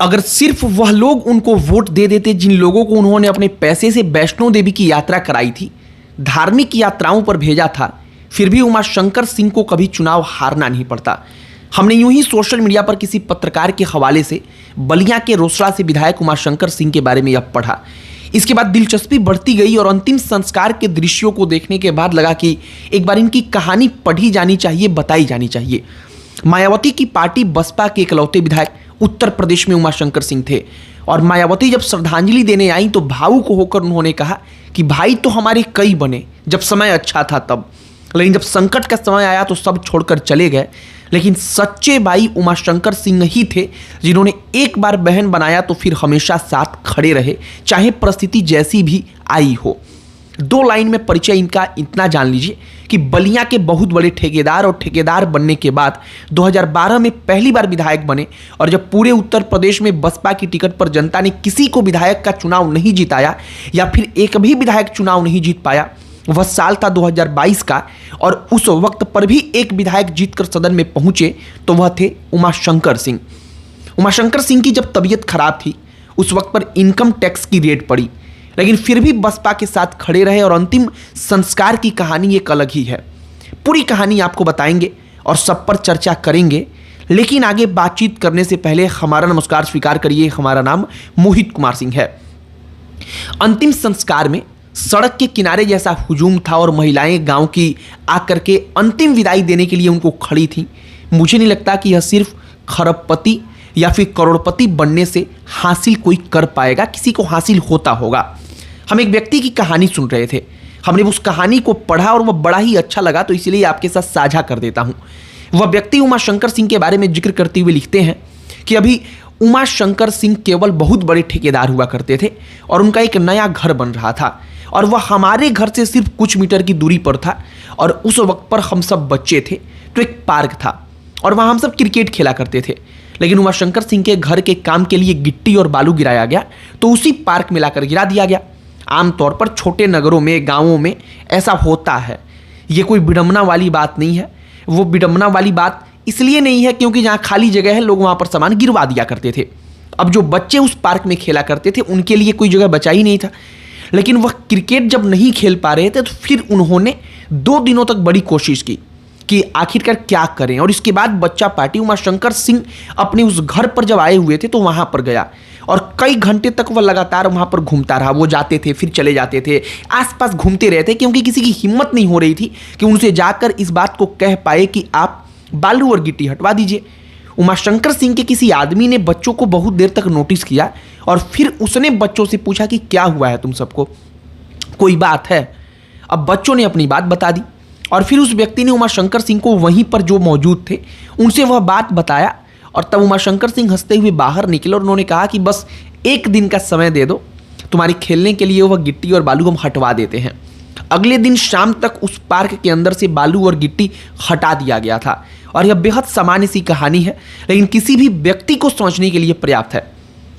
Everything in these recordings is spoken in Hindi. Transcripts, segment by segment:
अगर सिर्फ वह लोग उनको वोट दे देते जिन लोगों को उन्होंने अपने पैसे से वैष्णो देवी की यात्रा कराई थी, धार्मिक यात्राओं पर भेजा था, फिर भी उमाशंकर सिंह को कभी चुनाव हारना नहीं पड़ता। हमने यूं ही सोशल मीडिया पर किसी पत्रकार के हवाले से बलिया के रोसड़ा से विधायक उमाशंकर सिंह के बारे में यह पढ़ा। इसके बाद दिलचस्पी बढ़ती गई और अंतिम संस्कार के दृश्यों को देखने के बाद लगा कि एक बार इनकी कहानी पढ़ी जानी चाहिए, बताई जानी चाहिए। मायावती की पार्टी बसपा के इकलौते विधायक उत्तर प्रदेश में उमाशंकर सिंह थे और मायावती जब श्रद्धांजलि देने आई तो भावुक होकर उन्होंने कहा कि भाई तो हमारे कई बने जब समय अच्छा था तब, लेकिन जब संकट का समय आया तो सब छोड़कर चले गए। लेकिन सच्चे भाई उमाशंकर सिंह ही थे जिन्होंने एक बार बहन बनाया तो फिर हमेशा साथ खड़े रहे, चाहे परिस्थिति जैसी भी आई हो। 2 लाइन में परिचय इनका इतना जान लीजिए कि बलिया के बहुत बड़े ठेकेदार और ठेकेदार बनने के बाद 2012 में पहली बार विधायक बने और जब पूरे उत्तर प्रदेश में बसपा की टिकट पर जनता ने किसी को विधायक का चुनाव नहीं जिताया या फिर एक भी विधायक चुनाव नहीं जीत पाया, वह साल था 2022 का और उस वक्त पर भी एक विधायक जीतकर सदन में पहुंचे तो वह थे उमाशंकर सिंह। उमाशंकर सिंह की जब तबीयत खराब थी उस वक्त पर इनकम टैक्स की रेड पड़ी, लेकिन फिर भी बसपा के साथ खड़े रहे और अंतिम संस्कार की कहानी एक अलग ही है। पूरी कहानी आपको बताएंगे और सब पर चर्चा करेंगे, लेकिन आगे बातचीत करने से पहले हमारा नमस्कार स्वीकार करिए। हमारा नाम मोहित कुमार सिंह है। अंतिम संस्कार में सड़क के किनारे जैसा हुजूम था और महिलाएं गांव की आकर के अंतिम विदाई देने के लिए उनको खड़ी थी। मुझे नहीं लगता कि यह सिर्फ खरबपति या फिर करोड़पति बनने से हासिल कोई कर पाएगा, किसी को हासिल होता होगा। हम एक व्यक्ति की कहानी सुन रहे थे, हमने उस कहानी को पढ़ा और वह बड़ा ही अच्छा लगा तो इसलिए आपके साथ साझा कर देता हूं। वह व्यक्ति उमाशंकर सिंह के बारे में जिक्र करते हुए लिखते हैं कि अभी उमाशंकर सिंह केवल बहुत बड़े ठेकेदार हुआ करते थे और उनका एक नया घर बन रहा था और वह हमारे घर से सिर्फ कुछ मीटर की दूरी पर था और उस वक्त पर हम सब बच्चे थे तो एक पार्क था और वहाँ हम सब क्रिकेट खेला करते थे। लेकिन उमाशंकर सिंह के घर के काम के लिए गिट्टी और बालू गिराया गया तो उसी पार्क में लाकर गिरा दिया गया। आमतौर पर छोटे नगरों में, गाँवों में ऐसा होता है। ये कोई विडंबना वाली बात नहीं है। वो विडंबना वाली बात इसलिए नहीं है क्योंकि जहाँ खाली जगह है लोग वहाँ पर सामान गिरवा दिया करते थे। अब जो बच्चे उस पार्क में खेला करते थे उनके लिए कोई जगह बचा ही नहीं था। लेकिन वह क्रिकेट जब नहीं खेल पा रहे थे तो फिर उन्होंने 2 दिनों तक बड़ी कोशिश की कि आखिरकार क्या करें। और इसके बाद बच्चा पार्टी उमाशंकर सिंह अपने उस घर पर जब आए हुए थे तो वहाँ पर गया और कई घंटे तक वह लगातार वहाँ पर घूमता रहा। वो जाते थे फिर चले जाते थे, आसपास घूमते रहते क्योंकि किसी की हिम्मत नहीं हो रही थी कि उनसे जाकर इस बात को कह पाए कि आप बालू और गिट्टी हटवा दीजिए। उमाशंकर सिंह के किसी आदमी ने बच्चों को बहुत देर तक नोटिस किया और फिर उसने बच्चों से पूछा कि क्या हुआ है तुम सबको, कोई बात है। अब बच्चों ने अपनी बात बता दी और फिर उस व्यक्ति ने उमाशंकर सिंह को वहीं पर जो मौजूद थे उनसे वह बात बताया और तब उमाशंकर सिंह हंसते हुए बाहर निकले और उन्होंने कहा कि बस 1 दिन का समय दे दो, तुम्हारी खेलने के लिए वह गिट्टी और बालू हम हटवा देते हैं। अगले दिन शाम तक उस पार्क के अंदर से बालू और गिट्टी हटा दिया गया था और यह बेहद सामान्य सी कहानी है लेकिन किसी भी व्यक्ति को समझने के लिए पर्याप्त है।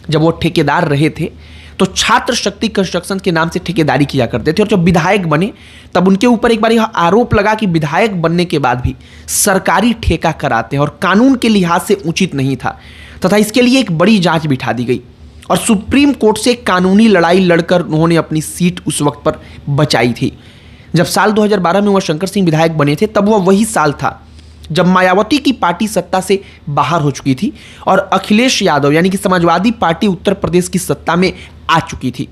जब वो ठेकेदार रहे थे तो छात्र शक्ति कंस्ट्रक्शन के नाम से ठेकेदारी किया करते थे और जब विधायक बने तब उनके ऊपर एक बार यह आरोप लगा कि विधायक बनने के बाद भी सरकारी ठेका कराते हैं और कानून के लिहाज से उचित नहीं था तथा इसके लिए एक बड़ी जांच बिठा दी गई और सुप्रीम कोर्ट से कानूनी लड़ाई लड़कर उन्होंने अपनी सीट उस वक्त पर बचाई थी। जब साल 2012 में उमाशंकर सिंह विधायक बने थे तब वह वही साल था जब मायावती की पार्टी सत्ता से बाहर हो चुकी थी और अखिलेश यादव यानी कि समाजवादी पार्टी उत्तर प्रदेश की सत्ता में आ चुकी थी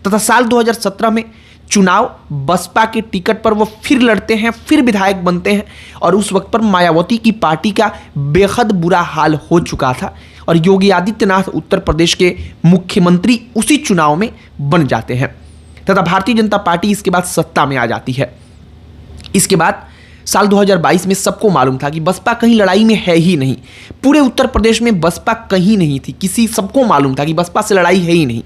तथा साल 2017 में चुनाव बसपा के टिकट पर वो फिर लड़ते हैं, फिर विधायक बनते हैं और उस वक्त पर मायावती की पार्टी का बेहद बुरा हाल हो चुका था और योगी आदित्यनाथ उत्तर प्रदेश के मुख्यमंत्री उसी चुनाव में बन जाते हैं तथा भारतीय जनता पार्टी इसके बाद सत्ता में आ जाती है। इसके बाद साल 2022 में सबको मालूम था कि बसपा कहीं लड़ाई में है ही नहीं। पूरे उत्तर प्रदेश में बसपा कहीं नहीं थी, सबको मालूम था कि बसपा से लड़ाई है ही नहीं।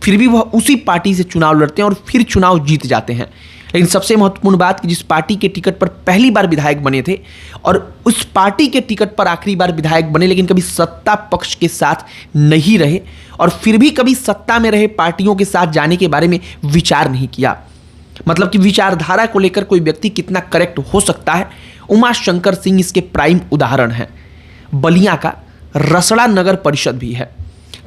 फिर भी वह उसी पार्टी से चुनाव लड़ते हैं और फिर चुनाव जीत जाते हैं। लेकिन सबसे महत्वपूर्ण बात कि जिस पार्टी के टिकट पर पहली बार विधायक बने थे और उस पार्टी के टिकट पर आखिरी बार विधायक बने लेकिन कभी सत्ता पक्ष के साथ नहीं रहे और फिर भी कभी सत्ता में रहे पार्टियों के साथ जाने के बारे में विचार नहीं किया। मतलब कि विचारधारा को लेकर कोई व्यक्ति कितना करेक्ट हो सकता है, उमाशंकर सिंह इसके प्राइम उदाहरण हैं। बलिया का रसड़ा नगर परिषद भी है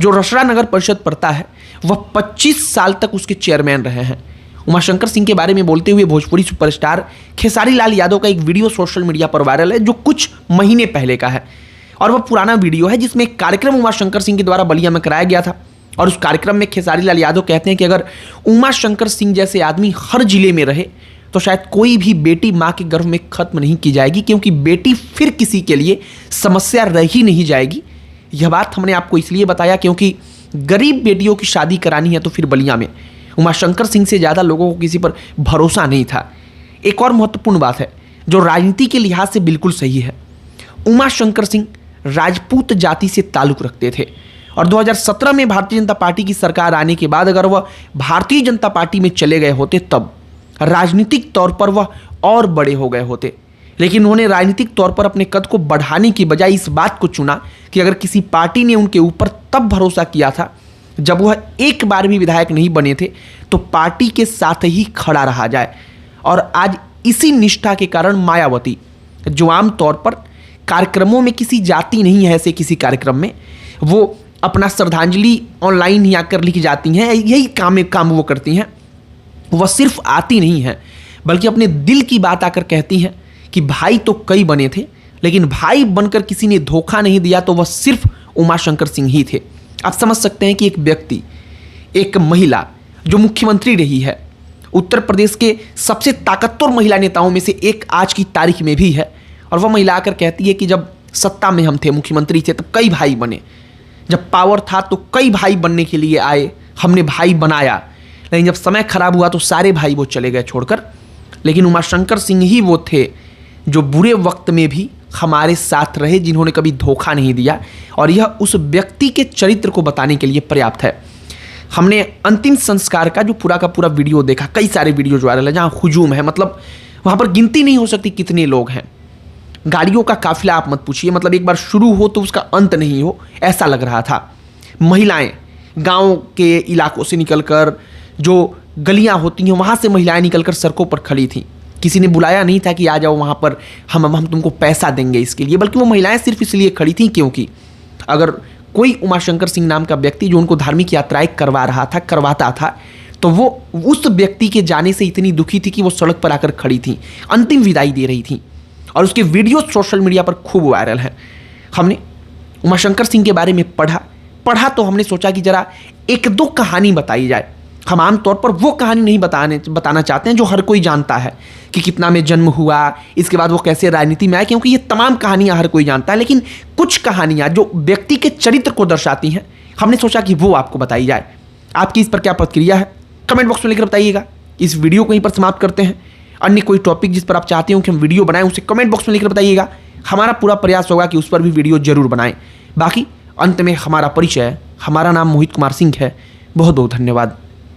जो रसड़ा नगर परिषद पड़ता है, वह 25 साल तक उसके चेयरमैन रहे हैं। उमाशंकर सिंह के बारे में बोलते हुए भोजपुरी सुपरस्टार खेसारी लाल यादव का एक वीडियो सोशल मीडिया पर वायरल है, जो कुछ महीने पहले का है। और वह पुराना वीडियो है जिसमें एक कार्यक्रम उमाशंकर सिंह के द्वारा बलिया में कराया गया था। और उस कार्यक्रम में खेसारी लाल यादव कहते हैं कि अगर उमाशंकर सिंह जैसे आदमी हर जिले में रहे तो शायद कोई भी बेटी माँ के गर्भ में खत्म नहीं की जाएगी, क्योंकि बेटी फिर किसी के लिए समस्या रह ही नहीं जाएगी। यह बात हमने आपको इसलिए बताया क्योंकि गरीब बेटियों की शादी करानी है तो फिर बलिया में उमाशंकर सिंह से ज़्यादा लोगों को किसी पर भरोसा नहीं था। एक और महत्वपूर्ण बात है जो राजनीति के लिहाज से बिल्कुल सही है। उमाशंकर सिंह राजपूत जाति से ताल्लुक़ रखते थे और 2017 में भारतीय जनता पार्टी की सरकार आने के बाद अगर वह भारतीय जनता पार्टी में चले गए होते तब राजनीतिक तौर पर वह और बड़े हो गए होते। लेकिन उन्होंने राजनीतिक तौर पर अपने कद को बढ़ाने की बजाय इस बात को चुना कि अगर किसी पार्टी ने उनके ऊपर तब भरोसा किया था जब वह एक बार भी विधायक नहीं बने थे तो पार्टी के साथ ही खड़ा रहा जाए। और आज इसी निष्ठा के कारण मायावती, जो आम तौर पर कार्यक्रमों में किसी जाती नहीं है, ऐसे किसी कार्यक्रम में वो अपना श्रद्धांजलि ऑनलाइन ही आकर लिखी जाती हैं, यही काम वो करती हैं। वह सिर्फ आती नहीं हैं बल्कि अपने दिल की बात आकर कहती हैं कि भाई तो कई बने थे लेकिन भाई बनकर किसी ने धोखा नहीं दिया तो वह सिर्फ उमाशंकर सिंह ही थे। आप समझ सकते हैं कि एक व्यक्ति, एक महिला जो मुख्यमंत्री रही है, उत्तर प्रदेश के सबसे ताकतवर महिला नेताओं में से एक आज की तारीख में भी है, और वह महिला आकर कहती है कि जब सत्ता में हम थे, मुख्यमंत्री थे, तब कई भाई बने, जब पावर था तो कई भाई बनने के लिए आए, हमने भाई बनाया, लेकिन जब समय खराब हुआ तो सारे भाई वो चले गए छोड़कर। लेकिन उमाशंकर सिंह ही वो थे जो बुरे वक्त में भी हमारे साथ रहे, जिन्होंने कभी धोखा नहीं दिया, और यह उस व्यक्ति के चरित्र को बताने के लिए पर्याप्त है। हमने अंतिम संस्कार का जो पूरा का पूरा वीडियो देखा, कई सारे वीडियो जो वायरल है जहाँ हुजूम है, मतलब वहाँ पर गिनती नहीं हो सकती कितने लोग हैं। गाड़ियों का काफिला आप मत पूछिए, मतलब एक बार शुरू हो तो उसका अंत नहीं हो, ऐसा लग रहा था। महिलाएं गाँव के इलाकों से निकलकर, जो गलियाँ होती हैं वहाँ से महिलाएं निकलकर सड़कों पर खड़ी थीं। किसी ने बुलाया नहीं था कि आ जाओ वहाँ पर, हम तुमको पैसा देंगे इसके लिए, बल्कि वो महिलाएं सिर्फ इसलिए खड़ी थीं क्योंकि अगर कोई उमाशंकर सिंह नाम का व्यक्ति जो उनको धार्मिक यात्राएं करवाता था तो वो उस व्यक्ति के जाने से इतनी दुखी थी कि वो सड़क पर आकर खड़ी थी, अंतिम विदाई दे रही थी, और उसके वीडियो सोशल मीडिया पर खूब वायरल हैं। हमने उमाशंकर सिंह के बारे में पढ़ा तो हमने सोचा कि जरा एक दो कहानी बताई जाए। हम आमतौर पर वो कहानी नहीं बताना चाहते हैं जो हर कोई जानता है कि कितना में जन्म हुआ, इसके बाद वो कैसे राजनीति में आए, क्योंकि ये तमाम कहानियां हर कोई जानता है। लेकिन कुछ कहानियां जो व्यक्ति के चरित्र को दर्शाती हैं, हमने सोचा कि वो आपको बताई जाए। आपकी इस पर क्या प्रतिक्रिया है, कमेंट बॉक्स में लिखकर बताइएगा। इस वीडियो को यहीं पर समाप्त करते हैं। अन्य कोई टॉपिक जिस पर आप चाहते हो कि हम वीडियो बनाएं, उसे कमेंट बॉक्स में लिखकर बताइएगा। हमारा पूरा प्रयास होगा कि उस पर भी वीडियो जरूर बनाएं। बाकी अंत में हमारा परिचय, हमारा नाम मोहित कुमार सिंह है। बहुत बहुत धन्यवाद।